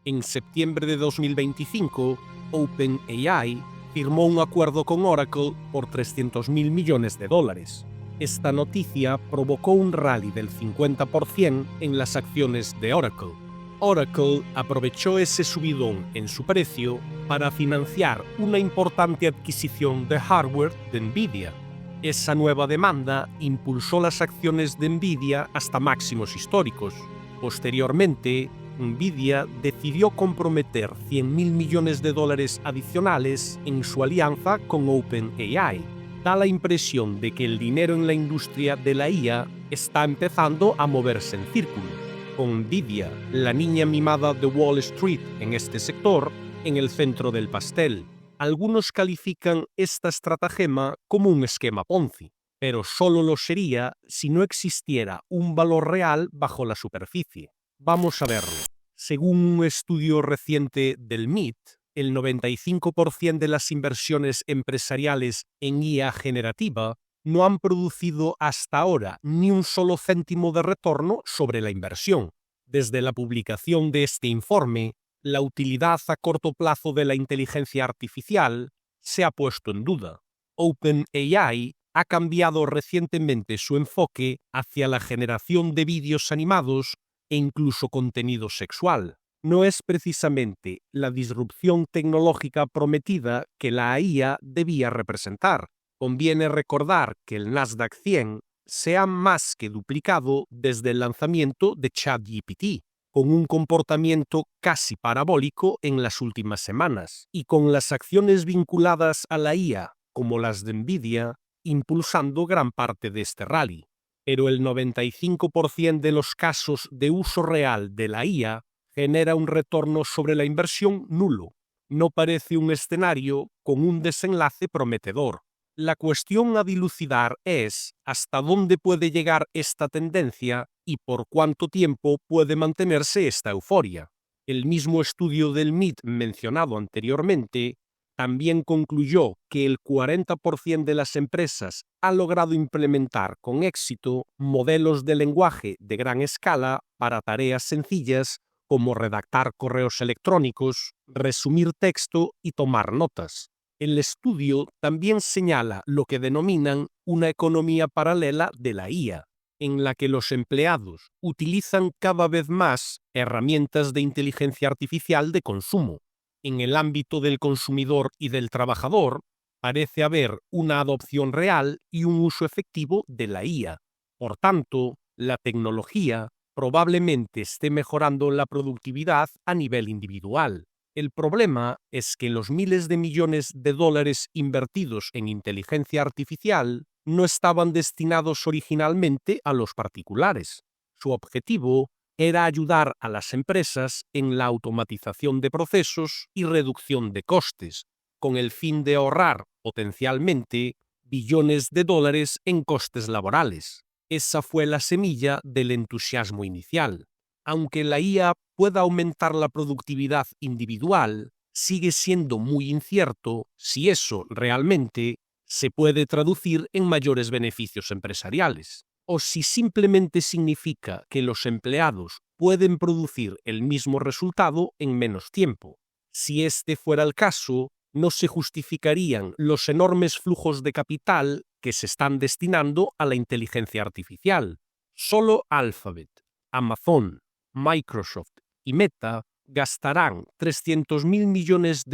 En septiembre de 2025, OpenAI firmó un acuerdo con Oracle por $300 mil millones. Esta noticia provocó un rally del 50% en las acciones de Oracle. Oracle aprovechó ese subidón en su precio para financiar una importante adquisición de hardware de Nvidia. Esa nueva demanda impulsó las acciones de Nvidia hasta máximos históricos. Posteriormente, Nvidia decidió comprometer $100 mil millones adicionales en su alianza con OpenAI. Da la impresión de que el dinero en la industria de la IA está empezando a moverse en círculos, con Nvidia, la niña mimada de Wall Street en este sector, en el centro del pastel. Algunos califican esta estratagema como un esquema Ponzi, pero solo lo sería si no existiera un valor real bajo la superficie. Vamos a verlo. Según un estudio reciente del MIT, el 95% de las inversiones empresariales en IA generativa no han producido hasta ahora ni un solo céntimo de retorno sobre la inversión. Desde la publicación de este informe, la utilidad a corto plazo de la inteligencia artificial se ha puesto en duda. OpenAI ha cambiado recientemente su enfoque hacia la generación de vídeos animados e incluso contenido sexual. No es precisamente la disrupción tecnológica prometida que la IA debía representar. Conviene recordar que el Nasdaq 100 se ha más que duplicado desde el lanzamiento de ChatGPT, con un comportamiento casi parabólico en las últimas semanas, y con las acciones vinculadas a la IA, como las de Nvidia, impulsando gran parte de este rally. Pero el 95% de los casos de uso real de la IA genera un retorno sobre la inversión nulo. No parece un escenario con un desenlace prometedor. La cuestión a dilucidar es hasta dónde puede llegar esta tendencia y por cuánto tiempo puede mantenerse esta euforia. El mismo estudio del MIT mencionado anteriormente también concluyó que el 40% de las empresas ha logrado implementar con éxito modelos de lenguaje de gran escala para tareas sencillas como redactar correos electrónicos, resumir texto y tomar notas. El estudio también señala lo que denominan una economía paralela de la IA, en la que los empleados utilizan cada vez más herramientas de inteligencia artificial de consumo. En el ámbito del consumidor y del trabajador, parece haber una adopción real y un uso efectivo de la IA. Por tanto, la tecnología probablemente esté mejorando la productividad a nivel individual. El problema es que los miles de millones de dólares invertidos en inteligencia artificial no estaban destinados originalmente a los particulares. Su objetivo era ayudar a las empresas en la automatización de procesos y reducción de costes, con el fin de ahorrar, potencialmente, billones de dólares en costes laborales. Esa fue la semilla del entusiasmo inicial. Aunque la IA pueda aumentar la productividad individual, sigue siendo muy incierto si eso realmente se puede traducir en mayores beneficios empresariales, o si simplemente significa que los empleados pueden producir el mismo resultado en menos tiempo. Si este fuera el caso, no se justificarían los enormes flujos de capital que se están destinando a la inteligencia artificial. Solo Alphabet, Amazon, Microsoft y Meta gastarán $300 mil millones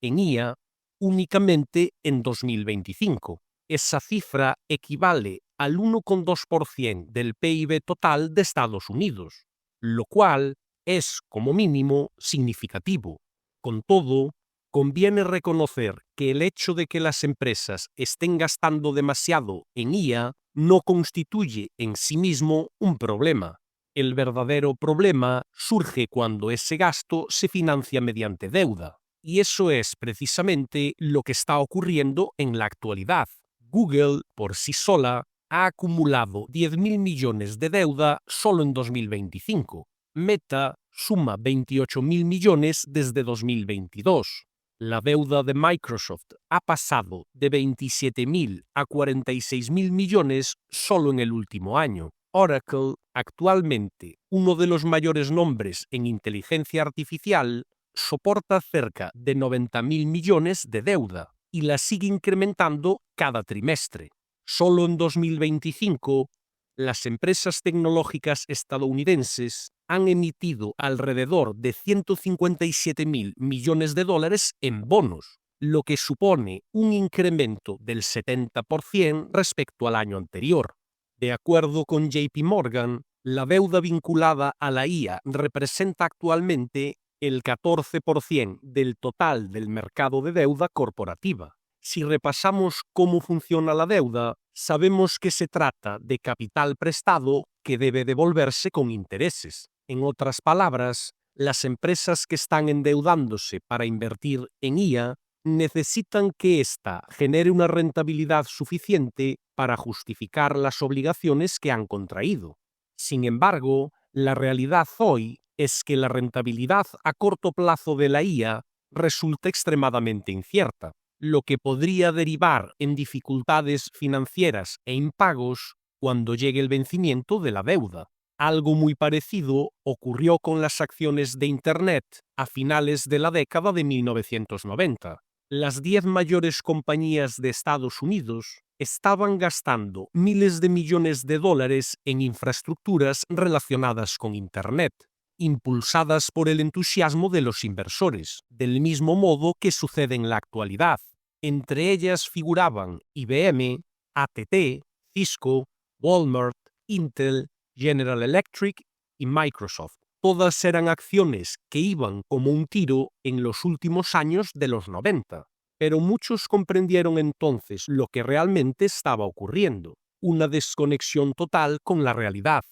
en IA únicamente en 2025. Esa cifra equivale al 1,2% del PIB total de Estados Unidos, lo cual es, como mínimo, significativo. Con todo, conviene reconocer que el hecho de que las empresas estén gastando demasiado en IA no constituye en sí mismo un problema. El verdadero problema surge cuando ese gasto se financia mediante deuda. Y eso es precisamente lo que está ocurriendo en la actualidad. Google, por sí sola, ha acumulado 10.000 millones de deuda solo en 2025. Meta suma 28.000 millones desde 2022. La deuda de Microsoft ha pasado de 27.000 a 46.000 millones solo en el último año. Oracle, actualmente uno de los mayores nombres en inteligencia artificial, soporta cerca de 90.000 millones de deuda y la sigue incrementando cada trimestre. Solo en 2025, las empresas tecnológicas estadounidenses han emitido alrededor de 157.000 millones de dólares en bonos, lo que supone un incremento del 70% respecto al año anterior. De acuerdo con JP Morgan, la deuda vinculada a la IA representa actualmente el 14% del total del mercado de deuda corporativa. Si repasamos cómo funciona la deuda, sabemos que se trata de capital prestado que debe devolverse con intereses. En otras palabras, las empresas que están endeudándose para invertir en IA necesitan que ésta genere una rentabilidad suficiente para justificar las obligaciones que han contraído. Sin embargo, la realidad hoy es que la rentabilidad a corto plazo de la IA resulta extremadamente incierta, lo que podría derivar en dificultades financieras e impagos cuando llegue el vencimiento de la deuda. Algo muy parecido ocurrió con las acciones de Internet a finales de la década de 1990. Las 10 mayores compañías de Estados Unidos estaban gastando miles de millones de dólares en infraestructuras relacionadas con Internet, impulsadas por el entusiasmo de los inversores, del mismo modo que sucede en la actualidad. Entre ellas figuraban IBM, AT&T, Cisco, Walmart, Intel, General Electric y Microsoft. Todas eran acciones que iban como un tiro en los últimos años de los 90, pero muchos comprendieron entonces lo que realmente estaba ocurriendo, una desconexión total con la realidad.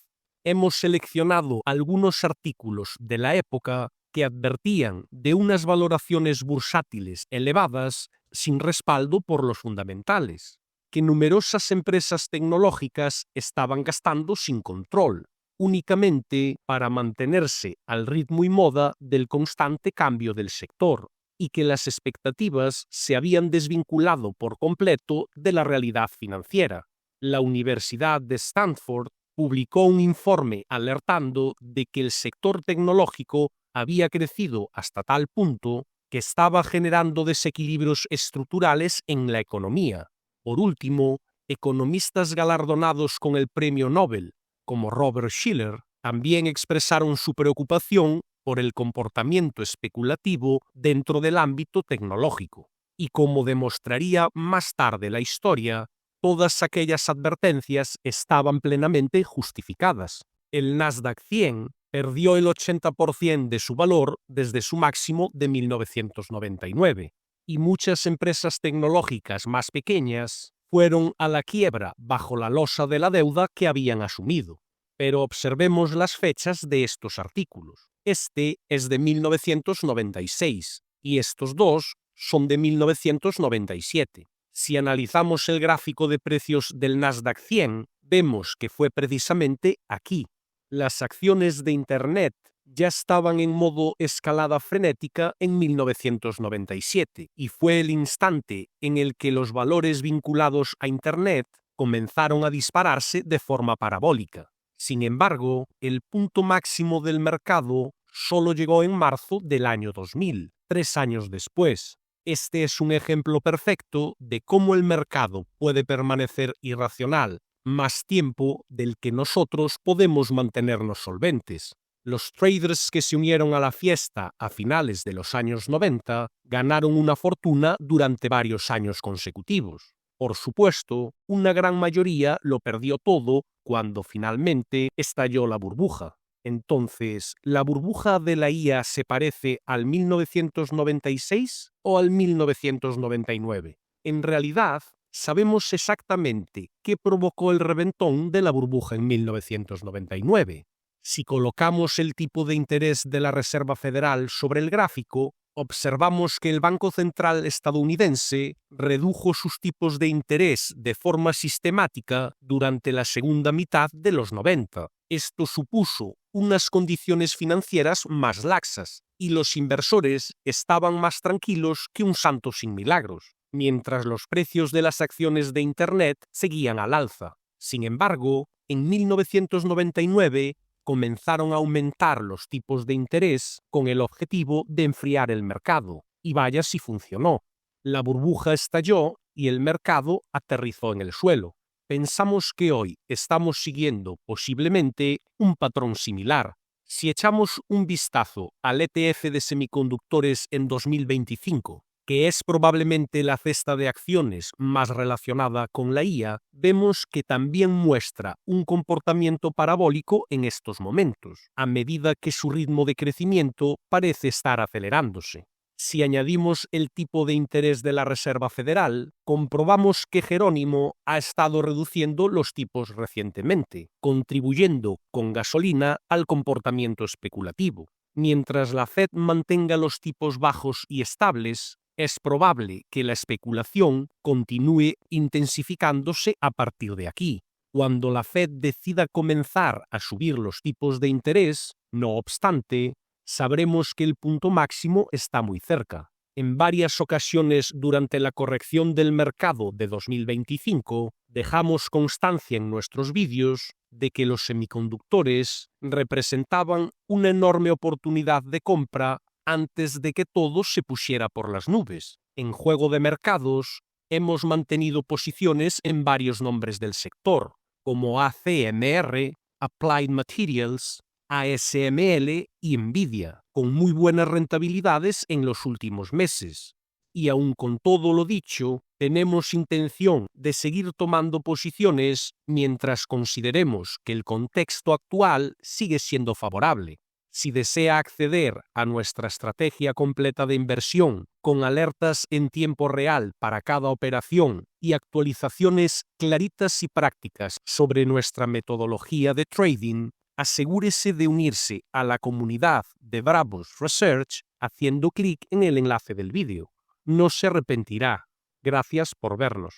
Hemos seleccionado algunos artículos de la época que advertían de unas valoraciones bursátiles elevadas sin respaldo por los fundamentales, que numerosas empresas tecnológicas estaban gastando sin control, únicamente para mantenerse al ritmo y moda del constante cambio del sector, y que las expectativas se habían desvinculado por completo de la realidad financiera. La Universidad de Stanford publicó un informe alertando de que el sector tecnológico había crecido hasta tal punto que estaba generando desequilibrios estructurales en la economía. Por último, economistas galardonados con el Premio Nobel, como Robert Shiller, también expresaron su preocupación por el comportamiento especulativo dentro del ámbito tecnológico. Y como demostraría más tarde la historia, todas aquellas advertencias estaban plenamente justificadas. El Nasdaq 100 perdió el 80% de su valor desde su máximo de 1999, y muchas empresas tecnológicas más pequeñas fueron a la quiebra bajo la losa de la deuda que habían asumido. Pero observemos las fechas de estos artículos. Este es de 1996 y estos dos son de 1997. Si analizamos el gráfico de precios del Nasdaq 100, vemos que fue precisamente aquí. Las acciones de Internet ya estaban en modo escalada frenética en 1997 y fue el instante en el que los valores vinculados a Internet comenzaron a dispararse de forma parabólica. Sin embargo, el punto máximo del mercado solo llegó en marzo del año 2000, 3 años después. Este es un ejemplo perfecto de cómo el mercado puede permanecer irracional más tiempo del que nosotros podemos mantenernos solventes. Los traders que se unieron a la fiesta a finales de los años 90 ganaron una fortuna durante varios años consecutivos. Por supuesto, una gran mayoría lo perdió todo cuando finalmente estalló la burbuja. Entonces, ¿la burbuja de la IA se parece al 1996 o al 1999? En realidad, sabemos exactamente qué provocó el reventón de la burbuja en 1999. Si colocamos el tipo de interés de la Reserva Federal sobre el gráfico, observamos que el Banco Central estadounidense redujo sus tipos de interés de forma sistemática durante la segunda mitad de los 90. Esto supuso unas condiciones financieras más laxas y los inversores estaban más tranquilos que un santo sin milagros, mientras los precios de las acciones de Internet seguían al alza. Sin embargo, en 1999 comenzaron a aumentar los tipos de interés con el objetivo de enfriar el mercado, y vaya si funcionó. La burbuja estalló y el mercado aterrizó en el suelo. Pensamos que hoy estamos siguiendo posiblemente un patrón similar. Si echamos un vistazo al ETF de semiconductores en 2025, que es probablemente la cesta de acciones más relacionada con la IA, vemos que también muestra un comportamiento parabólico en estos momentos, a medida que su ritmo de crecimiento parece estar acelerándose. Si añadimos el tipo de interés de la Reserva Federal, comprobamos que Jerónimo ha estado reduciendo los tipos recientemente, contribuyendo con gasolina al comportamiento especulativo. Mientras la Fed mantenga los tipos bajos y estables, es probable que la especulación continúe intensificándose a partir de aquí. Cuando la Fed decida comenzar a subir los tipos de interés, no obstante, sabremos que el punto máximo está muy cerca. En varias ocasiones durante la corrección del mercado de 2025, dejamos constancia en nuestros vídeos de que los semiconductores representaban una enorme oportunidad de compra antes de que todo se pusiera por las nubes. En Juego de Mercados, hemos mantenido posiciones en varios nombres del sector, como ACMR, Applied Materials, ASML y Nvidia, con muy buenas rentabilidades en los últimos meses. Y aun con todo lo dicho, tenemos intención de seguir tomando posiciones mientras consideremos que el contexto actual sigue siendo favorable. Si desea acceder a nuestra estrategia completa de inversión, con alertas en tiempo real para cada operación y actualizaciones claritas y prácticas sobre nuestra metodología de trading, asegúrese de unirse a la comunidad de Bravos Research haciendo clic en el enlace del vídeo. No se arrepentirá. Gracias por vernos.